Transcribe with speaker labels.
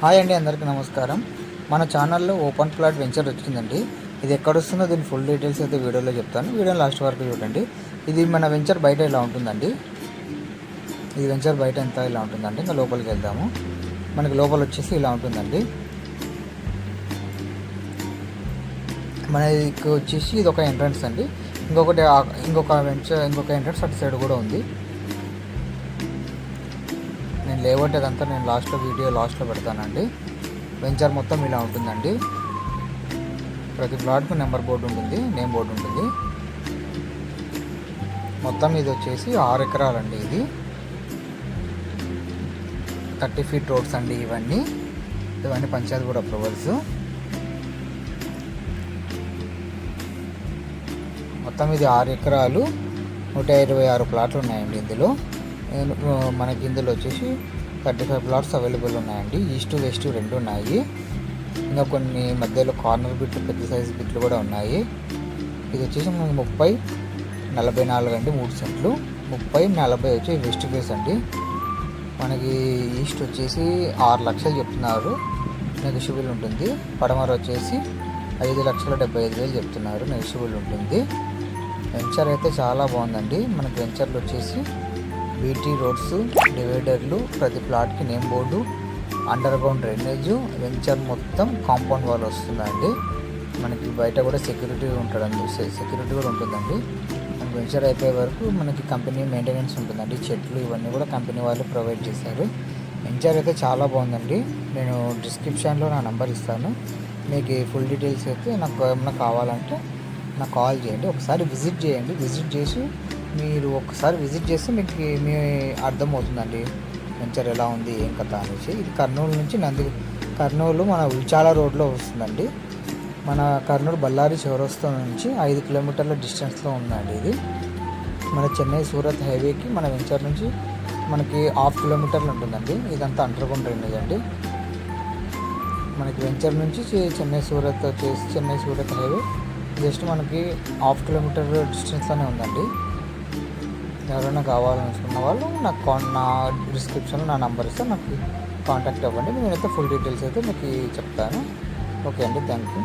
Speaker 1: Hi అండి, అందరికీ నమస్కారం. మన ఛానల్లో ఓపెన్ ప్లాట్ వెంచర్ వచ్చిందండి. ఇది ఎక్కడ వస్తుందో దీని ఫుల్ డీటెయిల్స్ అయితే వీడియోలో చెప్తాను. వీడియో లాస్ట్ వరకు చూడండి. ఇది మన వెంచర్ బయట ఇలా ఉంటుందండి. ఇది వెంచర్ బయట ఎంత ఇలా ఉంటుందండి. ఇంకా లోపలికి వెళ్దాము. మనకి లోపల వచ్చేసి ఇలా ఉంటుందండి. మనకి వచ్చేసి ఇది ఒక ఎంట్రన్స్ అండి. ఇంకొక ఎంట్రన్స్ అటు సైడ్ కూడా ఉంది. నేను లేఅవుట్ అదంతా నేను వీడియో లాస్ట్లో పెడతానండి. వెంచర్ మొత్తం ఇలా ఉంటుందండి. ప్రతి ప్లాట్కు నెంబర్ బోర్డు ఉంటుంది, నేమ్ బోర్డు ఉంటుంది. మొత్తం ఇది వచ్చేసి 6 ఎకరాలండి. ఇది 30 ఫీట్ రోడ్స్ అండి. ఇవన్నీ పంచాయతీ కూడా అప్రూవల్స్. మొత్తం ఇది 6 ఎకరాలు 126 ప్లాట్లు ఉన్నాయండి. మనకి ఇందులో వచ్చేసి 35 ప్లాట్స్ అవైలబుల్ ఉన్నాయండి. ఈస్ట్ వెస్ట్ 2 ఉన్నాయి. ఇంకా కొన్ని మధ్యలో కార్నర్ బిట్లు, పెద్ద సైజు బిట్లు కూడా ఉన్నాయి. ఇది వచ్చేసి మనకి 30-44 అండి, 3 సెంట్లు. 30-40 వచ్చి వెస్ట్ ఫేస్ అండి. మనకి ఈస్ట్ వచ్చేసి 6 లక్షలు చెప్తున్నారు, నెగోషియబుల్ ఉంటుంది. పడమర వచ్చేసి 5,75,000 చెప్తున్నారు, నెగోషియబుల్ ఉంటుంది. వెంచర్ అయితే చాలా బాగుందండి. మనకి వెంచర్లు వచ్చేసి బీటీ రోడ్స్, డివైడర్లు, ప్రతి ప్లాట్కి name board, underground drainage, venture మొత్తం కాంపౌండ్ వాల్ వస్తుందండి. మనకి బయట కూడా సెక్యూరిటీ కూడా ఉంటుందండి. మనకి వెంచర్ అయిపోయే వరకు మనకి కంపెనీ మెయింటెనెన్స్ ఉంటుందండి. చెట్లు ఇవన్నీ కూడా కంపెనీ వాళ్ళు ప్రొవైడ్ చేశారు. వెంచర్ అయితే చాలా బాగుందండి. నేను డిస్క్రిప్షన్లో నా నెంబర్ ఇస్తాను. మీకు ఫుల్ డీటెయిల్స్ అయితే నాకు ఏమన్నా కావాలంటే నాకు కాల్ చేయండి. ఒకసారి విజిట్ చేయండి. మీరు ఒకసారి విజిట్ చేస్తే మీకు అర్థమవుతుందండి వెంచర్ ఎలా ఉంది, ఏం కథ అనేసి. ఇది కర్నూలు నుంచి కర్నూలు మన ఉల్చాల రోడ్లో వస్తుందండి. మన కర్నూలు బళ్ళారి చౌరస్తా నుంచి 5 కిలోమీటర్ల డిస్టెన్స్లో ఉందండి. ఇది మన చెన్నై సూరత్ హైవేకి మన వెంచర్ నుంచి మనకి 1/2 కిలోమీటర్లు ఉంటుందండి. ఇదంతా అండర్ గ్రౌండ్ డ్రైనేజ్ అండి. మనకి వెంచర్ నుంచి చెన్నై సూరత్ హైవే జస్ట్ మనకి 1/2 కిలోమీటర్ డిస్టెన్స్లోనే ఉందండి. ఎవరైనా కావాలనుకున్న వాళ్ళు నా డిస్క్రిప్షన్లో నా నెంబర్ ఇస్తే నాకు కాంటాక్ట్ అవ్వండి. నేనైతే ఫుల్ డీటెయిల్స్ అయితే మీకు చెప్తాను. ఓకే అండి, థ్యాంక్ యూ.